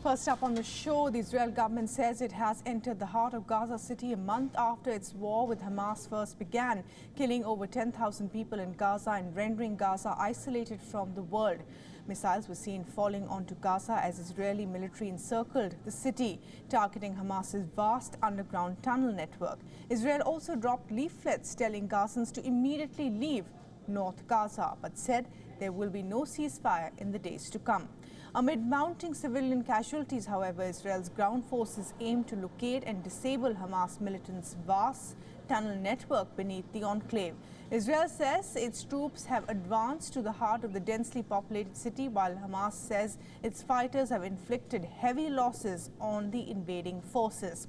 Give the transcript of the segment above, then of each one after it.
First up on the show, the Israel government says it has entered the heart of Gaza City a month after its war with Hamas first began, killing over 10,000 people in Gaza and rendering Gaza isolated from the world. Missiles were seen falling onto Gaza as Israeli military encircled the city, targeting Hamas's vast underground tunnel network. Israel also dropped leaflets telling Gazans to immediately leave North Gaza, but said there will be no ceasefire in the days to come. Amid mounting civilian casualties, however, Israel's ground forces aim to locate and disable Hamas militants' vast tunnel network beneath the enclave. Israel says its troops have advanced to the heart of the densely populated city, while Hamas says its fighters have inflicted heavy losses on the invading forces.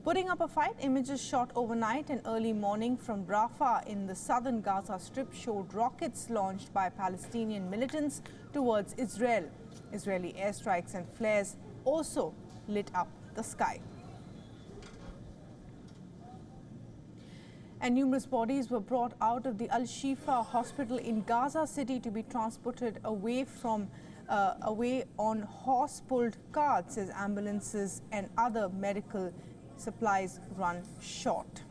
Putting up a fight, images shot overnight and early morning from Rafah in the southern Gaza Strip showed rockets launched by Palestinian militants towards Israel. Israeli airstrikes and flares also lit up the sky. And numerous bodies were brought out of the Al-Shifa hospital in Gaza City to be transported away on horse-pulled carts as ambulances and other medical supplies run short.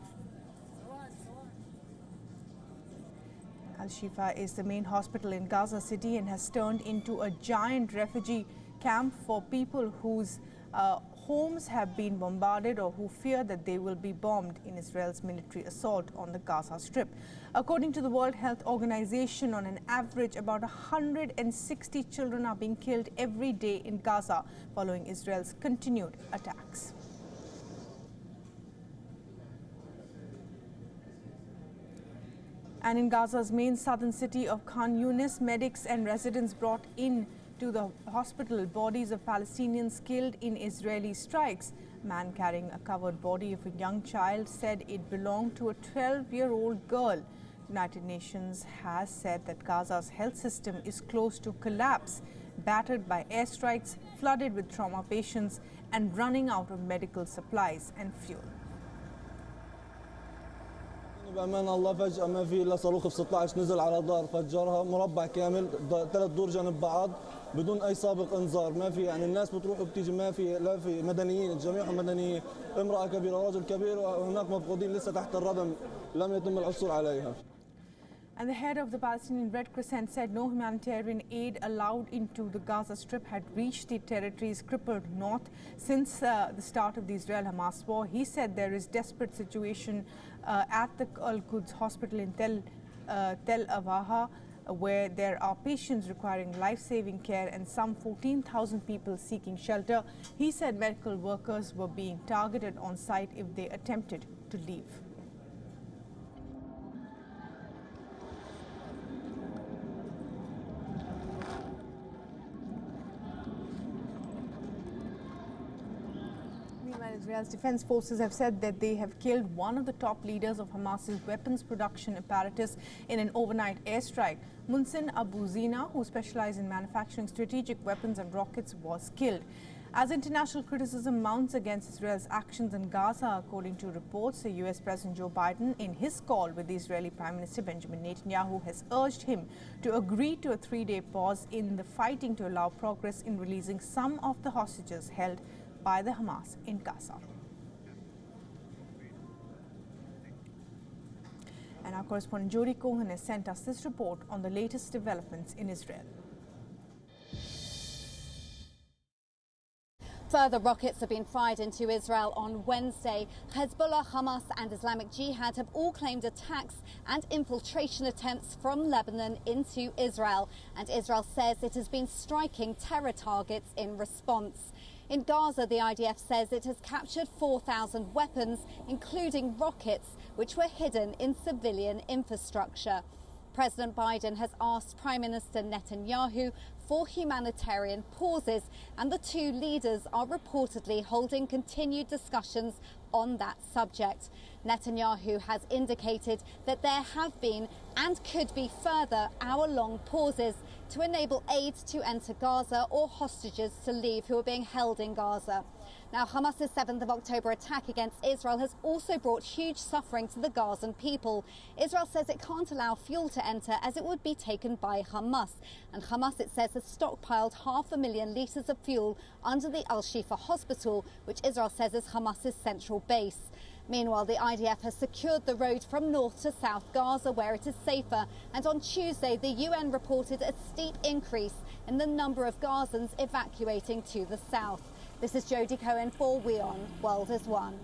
Al-Shifa is the main hospital in Gaza City and has turned into a giant refugee camp for people whose homes have been bombarded or who fear that they will be bombed in Israel's military assault on the Gaza Strip. According to the World Health Organization, on an average, about 160 children are being killed every day in Gaza following Israel's continued attacks. And in Gaza's main southern city of Khan Yunis, medics and residents brought in to the hospital bodies of Palestinians killed in Israeli strikes. A man carrying a covered body of a young child said it belonged to a 12-year-old girl. United Nations has said that Gaza's health system is close to collapse, battered by airstrikes, flooded with trauma patients, and running out of medical supplies and fuel. بأمان الله فجأة ما في إلا صاروخ ب 16 نزل على دار فجرها مربع كامل 3 دور جنب بعض بدون أي سابق إنذار. ما في يعني الناس بتروح وبتيجي ما في لا في مدنيين جميعهم مدنيين امرأة كبيرة رجل كبير وهناك مفقودين لسه تحت الردم لم يتم العثور عليها. And the head of the Palestinian Red Crescent said no humanitarian aid allowed into the Gaza Strip had reached the territory's crippled north since the start of the Israel-Hamas war. He said there is desperate situation at the Al-Quds hospital in Tel Avaha, where there are patients requiring life-saving care and some 14,000 people seeking shelter. He said medical workers were being targeted on site if they attempted to leave. Israel's defense forces have said that they have killed one of the top leaders of Hamas's weapons production apparatus in an overnight airstrike. Munsin Abu Zina, who specialized in manufacturing strategic weapons and rockets, was killed. As international criticism mounts against Israel's actions in Gaza, according to reports, the US President Joe Biden, in his call with the Israeli Prime Minister Benjamin Netanyahu, has urged him to agree to a 3-day pause in the fighting to allow progress in releasing some of the hostages held by the Hamas in Gaza. And our correspondent Jody Cohen has sent us this report on the latest developments in Israel. Further rockets have been fired into Israel on Wednesday. Hezbollah, Hamas and Islamic Jihad have all claimed attacks and infiltration attempts from Lebanon into Israel. And Israel says it has been striking terror targets in response. In Gaza, the IDF says it has captured 4,000 weapons, including rockets, which were hidden in civilian infrastructure. President Biden has asked Prime Minister Netanyahu for humanitarian pauses, and the two leaders are reportedly holding continued discussions on that subject. Netanyahu has indicated that there have been and could be further hour-long pauses to enable aid to enter Gaza or hostages to leave who are being held in Gaza. Now, Hamas's 7th of October attack against Israel has also brought huge suffering to the Gazan people. Israel says it can't allow fuel to enter as it would be taken by Hamas. And Hamas, it says, has stockpiled 500,000 litres of fuel under the Al-Shifa hospital, which Israel says is Hamas's central base. Meanwhile, the IDF has secured the road from north to south Gaza, where it is safer. And on Tuesday, the UN reported a steep increase in the number of Gazans evacuating to the south. This is Jodie Cohen for WION World is One.